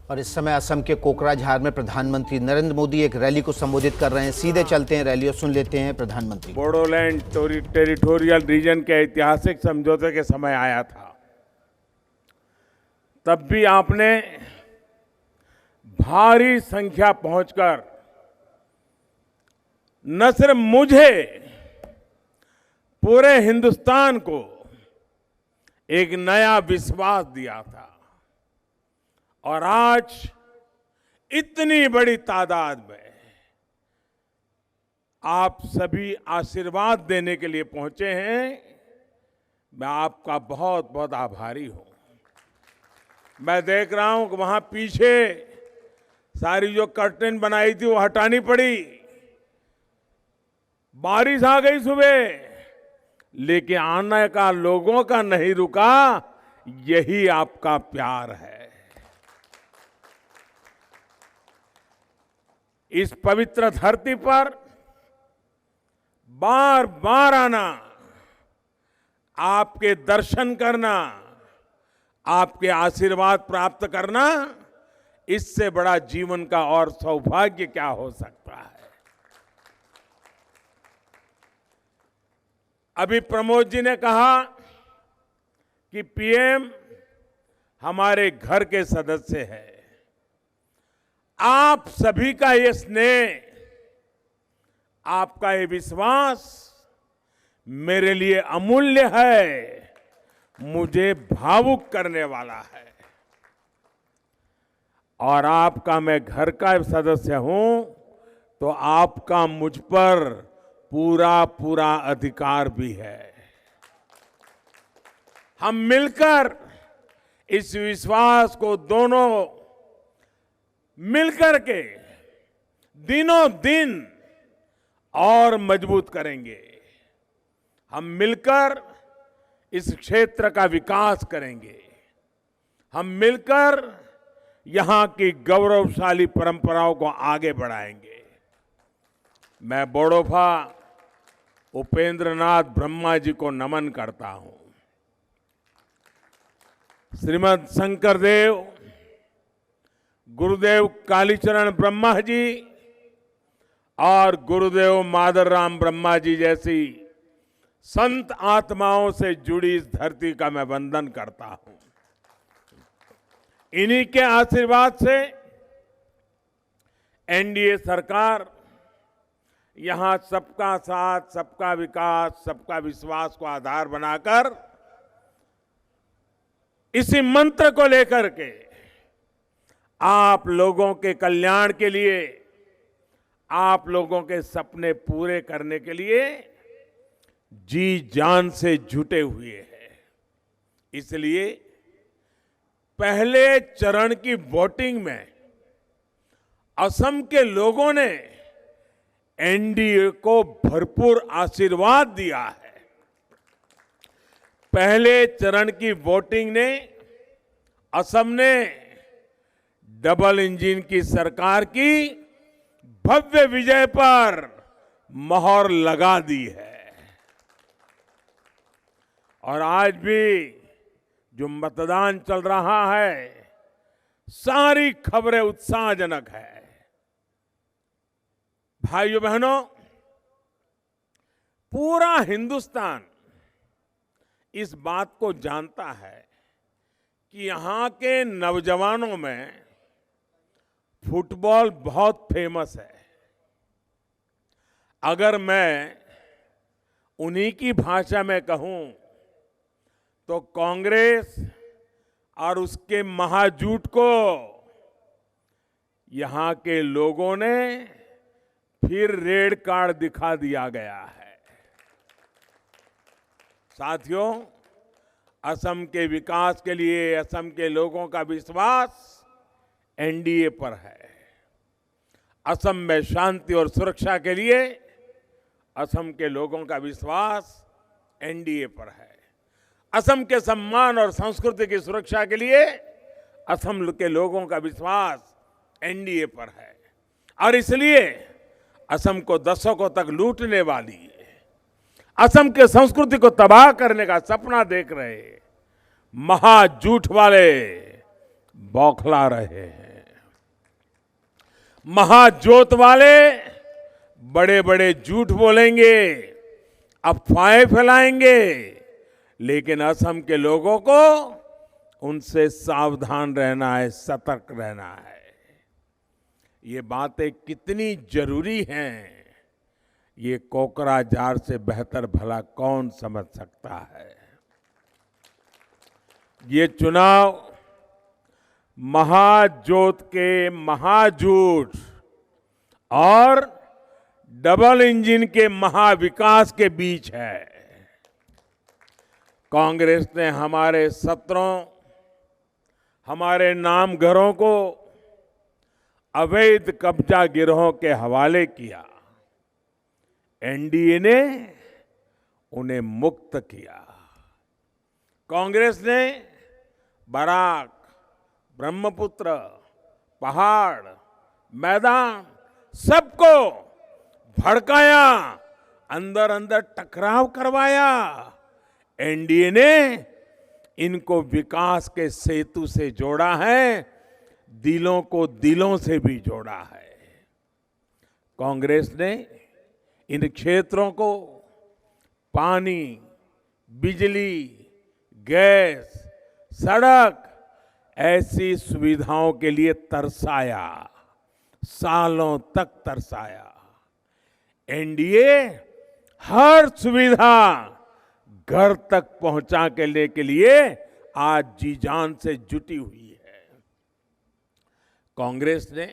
और इस समय असम के कोकराझार में प्रधानमंत्री नरेंद्र मोदी एक रैली को संबोधित कर रहे हैं। सीधे चलते हैं रैली और सुन लेते हैं प्रधानमंत्री। बोडोलैंड टेरिटोरियल रीजन के ऐतिहासिक समझौते के समय आया था, तब भी आपने भारी संख्या पहुंचकर न सिर्फ मुझे, पूरे हिंदुस्तान को एक नया विश्वास दिया था। और आज इतनी बड़ी तादाद में आप सभी आशीर्वाद देने के लिए पहुंचे हैं। मैं आपका बहुत बहुत आभारी हूं। मैं देख रहा हूं कि वहां पीछे सारी जो कर्टेन बनाई थी वो हटानी पड़ी। बारिश आ गई सुबह, लेकिन आने का लोगों का नहीं रुका। यही आपका प्यार है। इस पवित्र धरती पर बार बार आना, आपके दर्शन करना, आपके आशीर्वाद प्राप्त करना, इससे बड़ा जीवन का और सौभाग्य क्या हो सकता है। अभी प्रमोद जी ने कहा कि पीएम हमारे घर के सदस्य है। आप सभी का ये स्नेह, आपका ये विश्वास मेरे लिए अमूल्य है, मुझे भावुक करने वाला है। और आपका मैं घर का सदस्य हूं तो आपका मुझ पर पूरा पूरा अधिकार भी है। हम मिलकर इस विश्वास को दोनों मिलकर के दिनों दिन और मजबूत करेंगे। हम मिलकर इस क्षेत्र का विकास करेंगे। हम मिलकर यहां की गौरवशाली परंपराओं को आगे बढ़ाएंगे। मैं बोडोफा उपेंद्रनाथ ब्रह्मा जी को नमन करता हूं। श्रीमद शंकरदेव, गुरुदेव कालीचरण ब्रह्मा जी और गुरुदेव मादरराम ब्रह्मा जी जैसी संत आत्माओं से जुड़ी इस धरती का मैं वंदन करता हूं। इन्हीं के आशीर्वाद से एनडीए सरकार यहां सबका साथ, सबका विकास, सबका विश्वास को आधार बनाकर इसी मंत्र को लेकर के आप लोगों के कल्याण के लिए, आप लोगों के सपने पूरे करने के लिए जी जान से जुटे हुए हैं। इसलिए पहले चरण की वोटिंग में असम के लोगों ने एनडीए को भरपूर आशीर्वाद दिया है। पहले चरण की वोटिंग ने असम ने डबल इंजन की सरकार की भव्य विजय पर मोहर लगा दी है। और आज भी जो मतदान चल रहा है, सारी खबरें उत्साहजनक है। भाइयों बहनों, पूरा हिंदुस्तान इस बात को जानता है कि यहां के नौजवानों में फुटबॉल बहुत फेमस है। अगर मैं उन्हीं की भाषा में कहूं तो कांग्रेस और उसके महाजूट को यहां के लोगों ने फिर रेड कार्ड दिखा दिया गया है। साथियों, असम के विकास के लिए असम के लोगों का विश्वास एनडीए पर है। असम में शांति और सुरक्षा के लिए असम के लोगों का विश्वास एनडीए पर है। असम के सम्मान और संस्कृति की सुरक्षा के लिए असम के लोगों का विश्वास एनडीए पर है। और इसलिए असम को दशकों तक लूटने वाली, असम के संस्कृति को तबाह करने का सपना देख रहे महाझूठ वाले बौखला रहे हैं। महाजोत वाले बड़े बड़े झूठ बोलेंगे, अफवाहें फैलाएंगे, लेकिन असम के लोगों को उनसे सावधान रहना है, सतर्क रहना है। ये बातें कितनी जरूरी हैं, ये कोकराझार से बेहतर भला कौन समझ सकता है। ये चुनाव महाजोत के महाझूठ और डबल इंजन के महाविकास के बीच है। कांग्रेस ने हमारे सत्रों, हमारे नामघरों को अवैध कब्जा गिरोहों के हवाले किया। एनडीए ने उन्हें मुक्त किया। कांग्रेस ने बराक, ब्रह्मपुत्र, पहाड़, मैदान सबको भड़काया, अंदर अंदर टकराव करवाया। एनडीए ने इनको विकास के सेतु से जोड़ा है, दिलों को दिलों से भी जोड़ा है। कांग्रेस ने इन क्षेत्रों को पानी, बिजली, गैस, सड़क ऐसी सुविधाओं के लिए तरसाया, सालों तक तरसाया। एनडीए हर सुविधा घर तक पहुंचाने के लिए आज जी जान से जुटी हुई है। कांग्रेस ने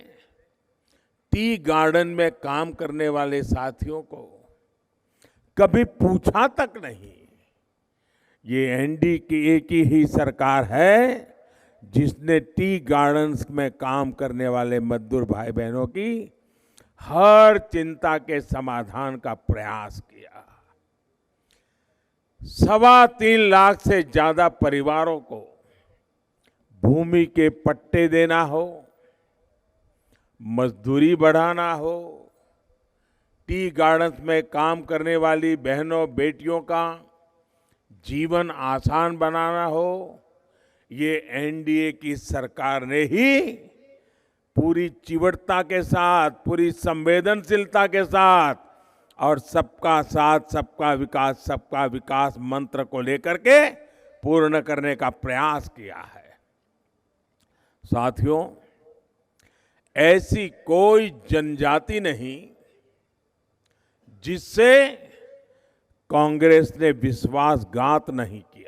टी गार्डन में काम करने वाले साथियों को कभी पूछा तक नहीं। ये एनडीए की एक ही सरकार है जिसने टी गार्डन्स में काम करने वाले मजदूर भाई बहनों की हर चिंता के समाधान का प्रयास किया। 3.25 लाख से ज्यादा परिवारों को भूमि के पट्टे देना हो, मजदूरी बढ़ाना हो, टी गार्डन्स में काम करने वाली बहनों बेटियों का जीवन आसान बनाना हो, ये एनडीए की सरकार ने ही पूरी चिवटता के साथ, पूरी संवेदनशीलता के साथ और सबका साथ सबका विकास मंत्र को लेकर के पूर्ण करने का प्रयास किया है। साथियों, ऐसी कोई जनजाति नहीं जिससे कांग्रेस ने विश्वासघात नहीं किया।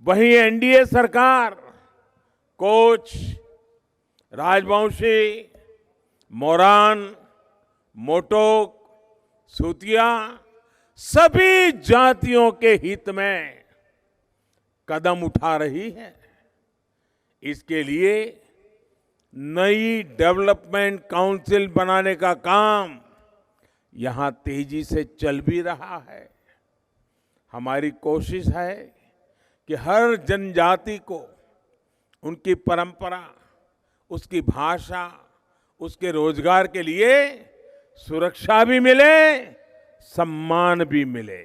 वहीं एनडीए सरकार कोच, राजवंशी, मोरान, मोटोक, सूतिया सभी जातियों के हित में कदम उठा रही है। इसके लिए नई डेवलपमेंट काउंसिल बनाने का काम यहां तेजी से चल भी रहा है। हमारी कोशिश है कि हर जनजाति को उनकी परंपरा, उसकी भाषा, उसके रोजगार के लिए सुरक्षा भी मिले, सम्मान भी मिले।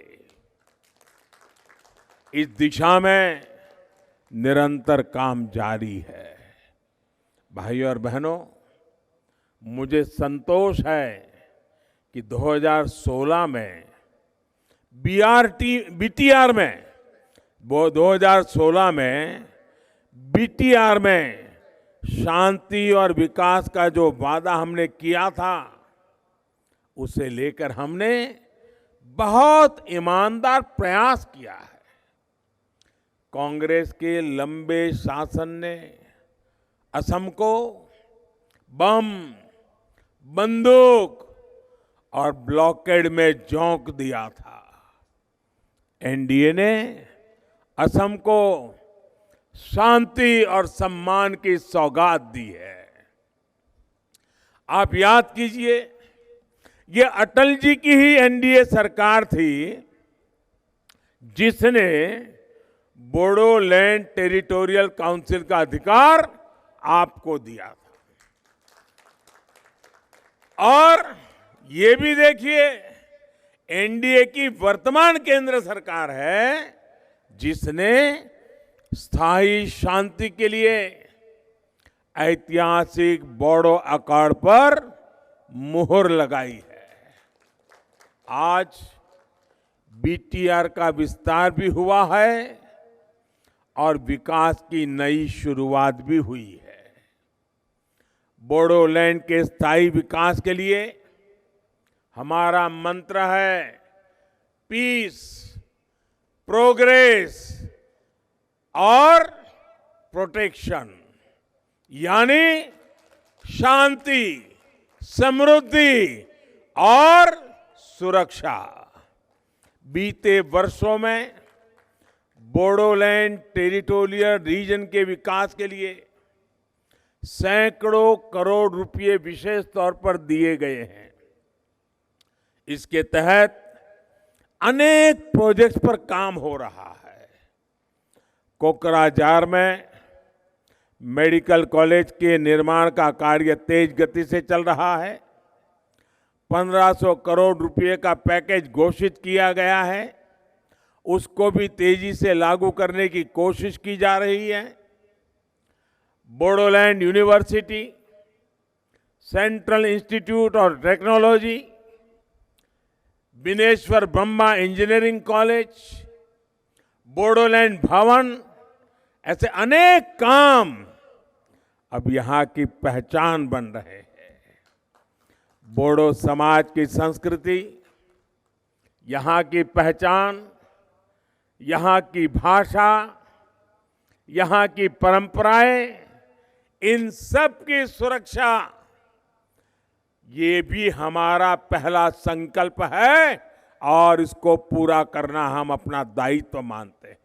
इस दिशा में निरंतर काम जारी है। भाइयों और बहनों, मुझे संतोष है कि 2016 में बीटीआर में 2016 में बीटीआर में शांति और विकास का जो वादा हमने किया था, उसे लेकर हमने बहुत ईमानदार प्रयास किया है। कांग्रेस के लंबे शासन ने असम को बम, बंदूक और ब्लॉकेड में झोंक दिया था। एनडीए ने असम को शांति और सम्मान की सौगात दी है। आप याद कीजिए, ये अटल जी की ही एनडीए सरकार थी जिसने बोडोलैंड टेरिटोरियल काउंसिल का अधिकार आपको दिया था। और ये भी देखिए, एनडीए की वर्तमान केंद्र सरकार है जिसने स्थायी शांति के लिए ऐतिहासिक बोडो अकॉर्ड पर मुहर लगाई है। आज बीटीआर का विस्तार भी हुआ है और विकास की नई शुरुआत भी हुई है। बोडोलैंड के स्थायी विकास के लिए हमारा मंत्र है पीस, प्रोग्रेस और प्रोटेक्शन, यानी शांति, समृद्धि और सुरक्षा। बीते वर्षों में बोडोलैंड टेरिटोरियल रीजन के विकास के लिए सैकड़ों करोड़ रुपए विशेष तौर पर दिए गए हैं। इसके तहत अनेक प्रोजेक्ट्स पर काम हो रहा है। कोकराझार में मेडिकल कॉलेज के निर्माण का कार्य तेज गति से चल रहा है। 1500 करोड़ रुपए का पैकेज घोषित किया गया है, उसको भी तेजी से लागू करने की कोशिश की जा रही है। Bodoland university, central institute of technology, Bineshwar Brahma engineering college, Bodoland भवन, ऐसे अनेक काम अब यहां की पहचान बन रहे हैं। बोडो समाज की संस्कृति, यहां की पहचान, यहां की भाषा, यहां की परंपराएं, इन सब की सुरक्षा, ये भी हमारा पहला संकल्प है और इसको पूरा करना हम अपना दायित्व मानते हैं।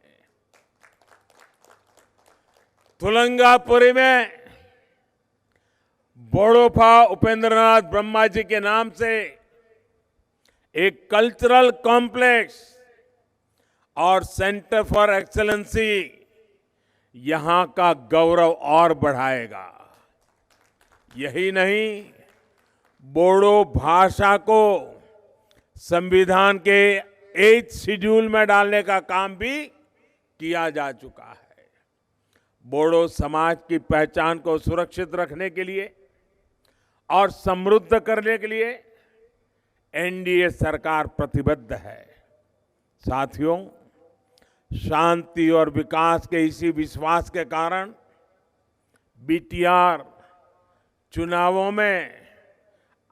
तुलंगापुरी में बोडोफा उपेंद्रनाथ ब्रह्मा जी के नाम से एक कल्चरल कॉम्प्लेक्स और सेंटर फॉर एक्सेलेंसी यहां का गौरव और बढ़ाएगा। यही नहीं, बोडो भाषा को संविधान के 8th शेड्यूल में डालने का काम भी किया जा चुका है। बोडो समाज की पहचान को सुरक्षित रखने के लिए और समृद्ध करने के लिए एनडीए सरकार प्रतिबद्ध है। साथियों, शांति और विकास के इसी विश्वास के कारण बीटीआर चुनावों में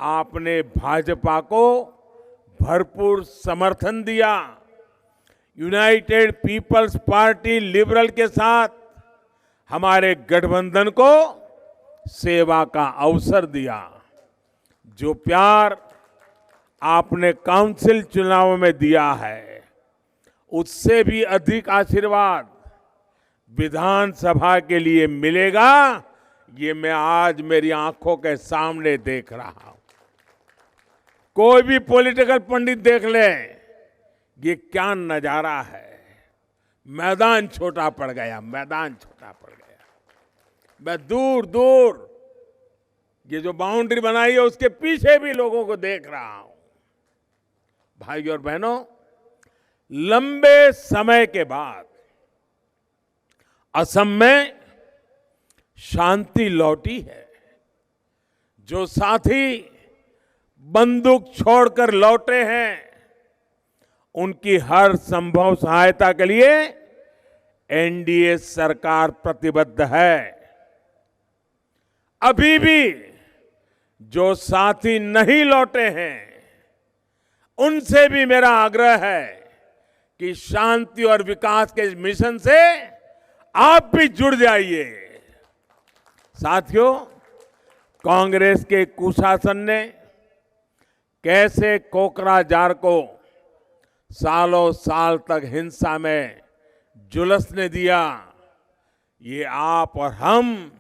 आपने भाजपा को भरपूर समर्थन दिया। यूनाइटेड पीपल्स पार्टी लिबरल के साथ हमारे गठबंधन को सेवा का अवसर दिया। जो प्यार आपने काउंसिल चुनाव में दिया है, उससे भी अधिक आशीर्वाद विधानसभा के लिए मिलेगा, ये मैं आज मेरी आंखों के सामने देख रहा हूं। कोई भी पॉलिटिकल पंडित देख ले, ये क्या नजारा है। मैदान छोटा पड़ गया, मैदान छोटा पड़ गया। मैं दूर दूर ये जो बाउंड्री बनाई है उसके पीछे भी लोगों को देख रहा हूं। भाइयों और बहनों, लंबे समय के बाद असम में शांति लौटी है। जो साथी बंदूक छोड़कर लौटे हैं, उनकी हर संभव सहायता के लिए एनडीए सरकार प्रतिबद्ध है। अभी भी जो साथी नहीं लौटे हैं, उनसे भी मेरा आग्रह है कि शांति और विकास के इस मिशन से आप भी जुड़ जाइए। साथियों, कांग्रेस के कुशासन ने कैसे कोकराझार को सालों साल तक हिंसा में झुलसने दिया, ये आप और हम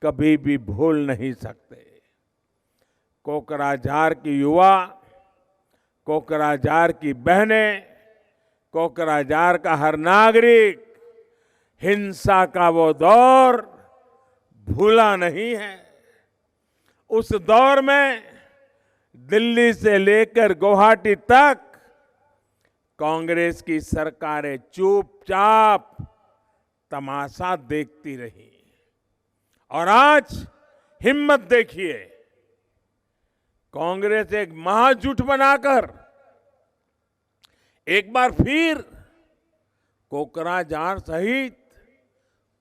कभी भी भूल नहीं सकते। कोकराझार की युवा, कोकराझार की बहनें, कोकराझार का हर नागरिक हिंसा का वो दौर भूला नहीं है। उस दौर में दिल्ली से लेकर गुवाहाटी तक कांग्रेस की सरकारें चुपचाप तमाशा देखती रही और आज हिम्मत देखिए, कांग्रेस एक महाजूठ बनाकर एक बार फिर कोकराझार सहित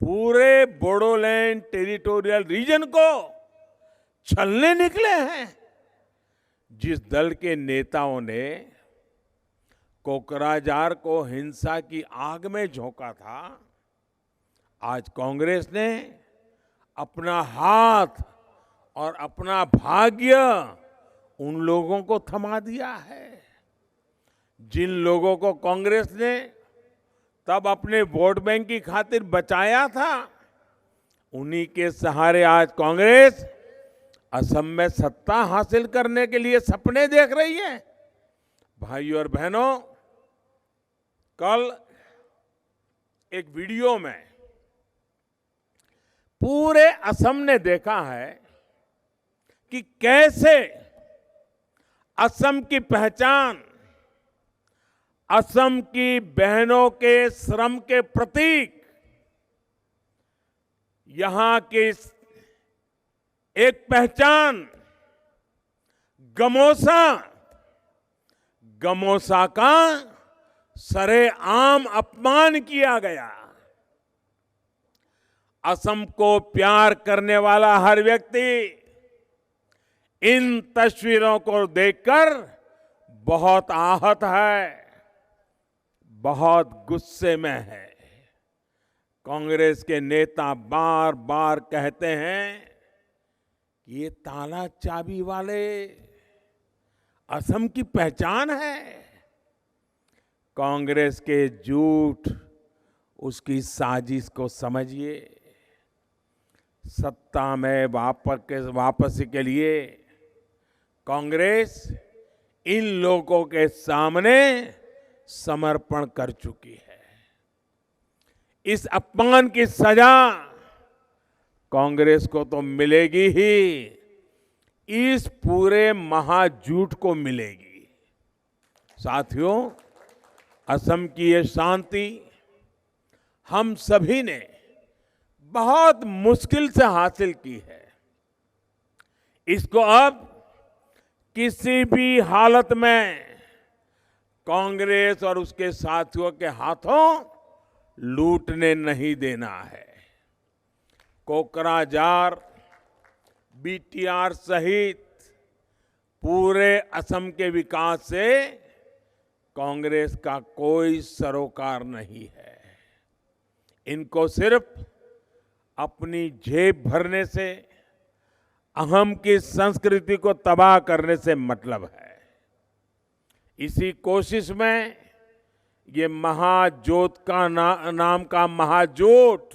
पूरे बोडोलैंड टेरिटोरियल रीजन को छलने निकले हैं। जिस दल के नेताओं ने कोकराझार को हिंसा की आग में झोंका था, आज कांग्रेस ने अपना हाथ और अपना भाग्य उन लोगों को थमा दिया है। जिन लोगों को कांग्रेस ने तब अपने वोट बैंक की खातिर बचाया था, उन्हीं के सहारे आज कांग्रेस असम में सत्ता हासिल करने के लिए सपने देख रही है। भाइयों और बहनों, कल एक वीडियो में पूरे असम ने देखा है कि कैसे असम की पहचान, असम की बहनों के श्रम के प्रतीक, यहां की एक पहचान गमोसा का सरेआम अपमान किया गया। असम को प्यार करने वाला हर व्यक्ति इन तस्वीरों को देखकर बहुत आहत है, बहुत गुस्से में है। कांग्रेस के नेता बार बार कहते हैं कि ये ताला चाबी वाले असम की पहचान है। कांग्रेस के झूठ, उसकी साजिश को समझिए। सत्ता में वापसी के लिए कांग्रेस इन लोगों के सामने समर्पण कर चुकी है। इस अपमान की सजा कांग्रेस को तो मिलेगी ही, इस पूरे महाझूठ को मिलेगी। साथियों, असम की ये शांति हम सभी ने बहुत मुश्किल से हासिल की है। इसको अब किसी भी हालत में कांग्रेस और उसके साथियों के हाथों लूटने नहीं देना है। कोकराझार, बीटीआर सहित पूरे असम के विकास से कांग्रेस का कोई सरोकार नहीं है। इनको सिर्फ अपनी जेब भरने से, अहम की संस्कृति को तबाह करने से मतलब है। इसी कोशिश में ये महाजोत का नाम का महाजोट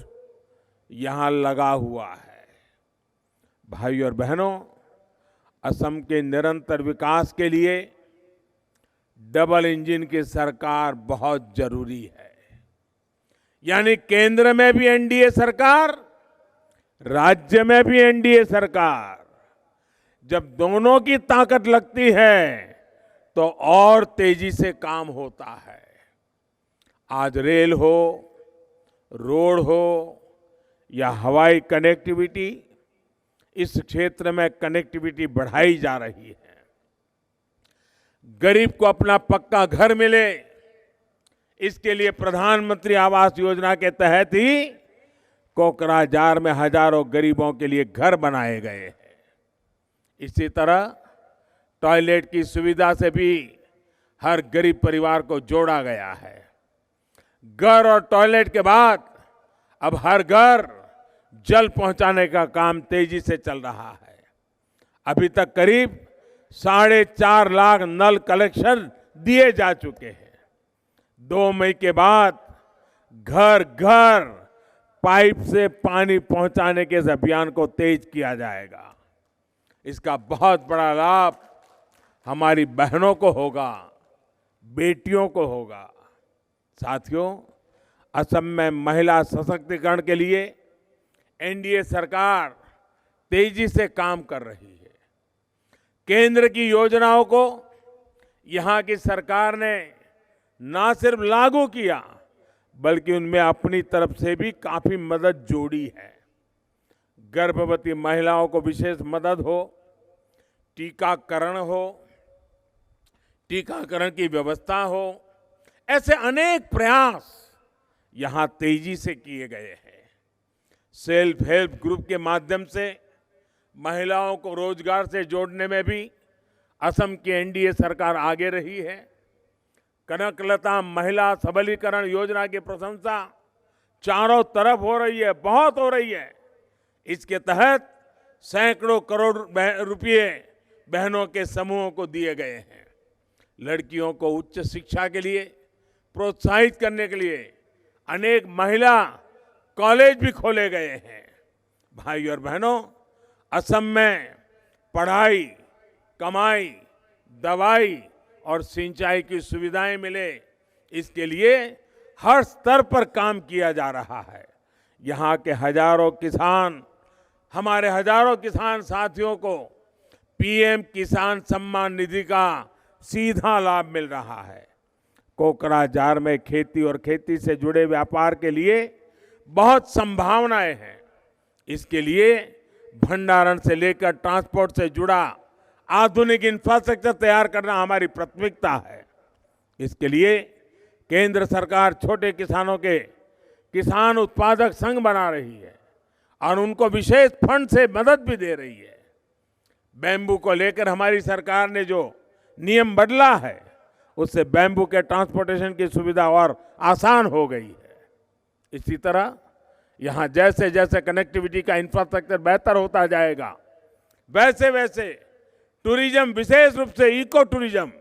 यहां लगा हुआ है। भाइयों और बहनों, असम के निरंतर विकास के लिए डबल इंजन की सरकार बहुत जरूरी है। यानी केंद्र में भी एनडीए सरकार, राज्य में भी एनडीए सरकार। जब दोनों की ताकत लगती है तो और तेजी से काम होता है। आज रेल हो, रोड हो या हवाई कनेक्टिविटी, इस क्षेत्र में कनेक्टिविटी बढ़ाई जा रही है। गरीब को अपना पक्का घर मिले, इसके लिए प्रधानमंत्री आवास योजना के तहत ही कोकराझार में हजारों गरीबों के लिए घर बनाए गए हैं। इसी तरह टॉयलेट की सुविधा से भी हर गरीब परिवार को जोड़ा गया है। घर और टॉयलेट के बाद अब हर घर जल पहुंचाने का काम तेजी से चल रहा है। अभी तक करीब 4.5 लाख नल कलेक्शन दिए जा चुके हैं। 2 मई के बाद घर घर पाइप से पानी पहुंचाने के इस अभियान को तेज किया जाएगा। इसका बहुत बड़ा लाभ हमारी बहनों को होगा, बेटियों को होगा। साथियों, असम में महिला सशक्तिकरण के लिए एनडीए सरकार तेजी से काम कर रही है। केंद्र की योजनाओं को यहां की सरकार ने ना सिर्फ लागू किया, बल्कि उनमें अपनी तरफ से भी काफी मदद जोड़ी है। गर्भवती महिलाओं को विशेष मदद हो, टीकाकरण हो, टीकाकरण की व्यवस्था हो, ऐसे अनेक प्रयास यहां तेजी से किए गए हैं। सेल्फ हेल्प ग्रुप के माध्यम से महिलाओं को रोजगार से जोड़ने में भी असम की एनडीए सरकार आगे रही है। कनकलता महिला सबलीकरण योजना की प्रशंसा चारों तरफ हो रही है, बहुत हो रही है। इसके तहत सैकड़ों करोड़ रुपए बहनों के समूहों को दिए गए हैं। लड़कियों को उच्च शिक्षा के लिए प्रोत्साहित करने के लिए अनेक महिला कॉलेज भी खोले गए हैं। भाई और बहनों, असम में पढ़ाई, कमाई, दवाई और सिंचाई की सुविधाएं मिले, इसके लिए हर स्तर पर काम किया जा रहा है। यहाँ के हमारे हजारों किसान साथियों को पीएम किसान सम्मान निधि का सीधा लाभ मिल रहा है। कोकराझार में खेती और खेती से जुड़े व्यापार के लिए बहुत संभावनाएं हैं। इसके लिए भंडारण से लेकर ट्रांसपोर्ट से जुड़ा आधुनिक इंफ्रास्ट्रक्चर तैयार करना हमारी प्राथमिकता है। इसके लिए केंद्र सरकार छोटे किसानों के किसान उत्पादक संघ बना रही है और उनको विशेष फंड से मदद भी दे रही है। बैम्बू को लेकर हमारी सरकार ने जो नियम बदला है, उससे बैम्बू के ट्रांसपोर्टेशन की सुविधा और आसान हो गई है। इसी तरह यहाँ जैसे जैसे कनेक्टिविटी का इंफ्रास्ट्रक्चर बेहतर होता जाएगा, वैसे वैसे टूरिज्म, विशेष रूप से इको टूरिज्म,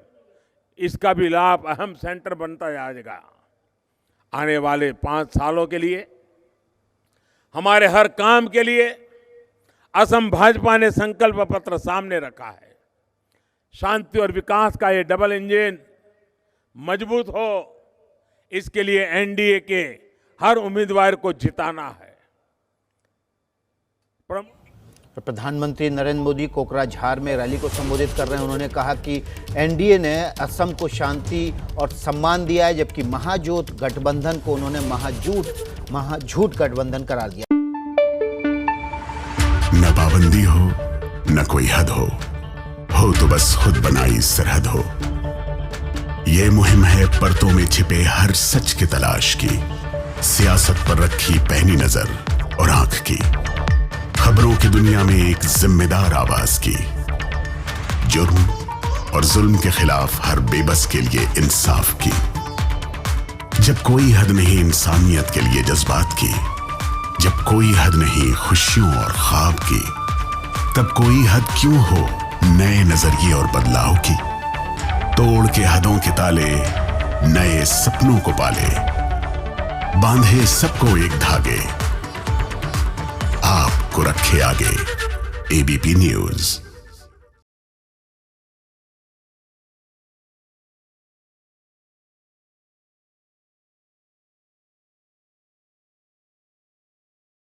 इसका भी लाभ अहम सेंटर बनता जाएगा। आने वाले 5 सालों के लिए हमारे हर काम के लिए असम भाजपा ने संकल्प पत्र सामने रखा है। शांति और विकास का ये डबल इंजन मजबूत हो, इसके लिए एनडीए के हर उम्मीदवार को जिताना है। प्रधानमंत्री नरेंद्र मोदी कोकराझार में रैली को संबोधित कर रहे हैं। उन्होंने कहा कि एनडीए ने असम को शांति और सम्मान दिया है, जबकि महाजोत गठबंधन को उन्होंने महाझूठ गठबंधन करार दिया। न पाबंदी हो, न कोई हद हो तो बस खुद बनाई सरहद हो। ये मुहिम है परतों में छिपे हर सच की तलाश की, सियासत पर रखी पैनी नजर और आंख की, खबरों की दुनिया में एक जिम्मेदार आवाज की, जुर्म और जुल्म के खिलाफ हर बेबस के लिए इंसाफ की। जब कोई हद नहीं इंसानियत के लिए जज्बात की, जब कोई हद नहीं खुशियों और ख्वाब की, तब कोई हद क्यों हो नए नजरिए और बदलाव की। तोड़ के हदों के ताले, नए सपनों को पाले, बांधे सबको एक धागे, आपको रखे आगे। ABP news.